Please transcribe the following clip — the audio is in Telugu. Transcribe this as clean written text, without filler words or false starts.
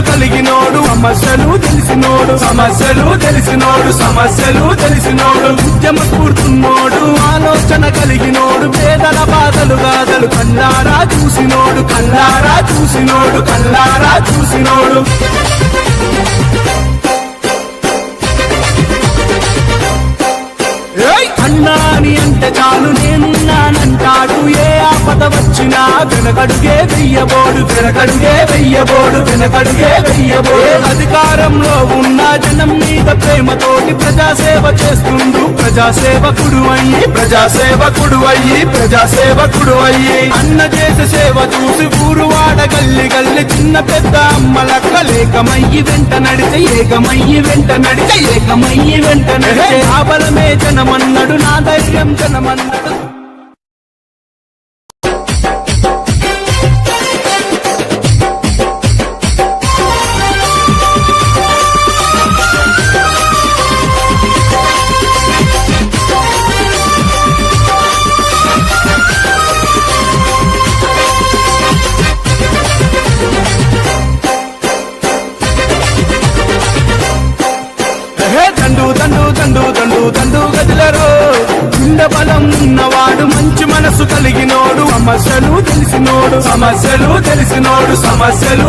కలిగినోడు సమస్యలు తెలిసినోడు సమస్యలు తెలిసినోడు సమస్యలు తెలిసినోడు ఉద్యమ స్ఫూర్తున్నోడు ఆలోచన కలిగినోడు పేదల బాధలు గాథలు కల్లారా చూసినోడు కల్లారా చూసినోడు కల్లారా చూసినోడు అన్నా అని అంటే చాలు నేనున్నానంటాడు ఏ ఆపద వచ్చినా వెనకడుగే వెయ్యబోడు వెనకడుగే వెయ్యబోడు వెనకడుగే వెయ్యబోడు అధికారంలో ఉన్న జనం మీద ప్రేమతోటి ప్రజాసేవ చేస్తుండు ప్రజాసేవకుడు అయ్యి ప్రజాసేవకుడు అయ్యి ప్రజాసేవకుడు అయ్యి అన్న చేసే సేవ చూసి ఊరు వాడ గల్లి గల్లి చిన్న పెద్ద అమ్మలక్క లేకమయ్యి వెంట నడితే ఏకమయ్యి వెంట నడితే ఏకమయ్యి వెంట నడితే ఆ బలమే జనమన్నాడు నా ధైర్యం జనమన్నాడు దండు దండు దండు దండు దండు గదిలరో గుండె బలం ఉన్నవాడు మంచి మనసు కలిగినోడు సమస్యలు తెలిసినోడు సమస్యలు తెలిసినోడు సమస్యలు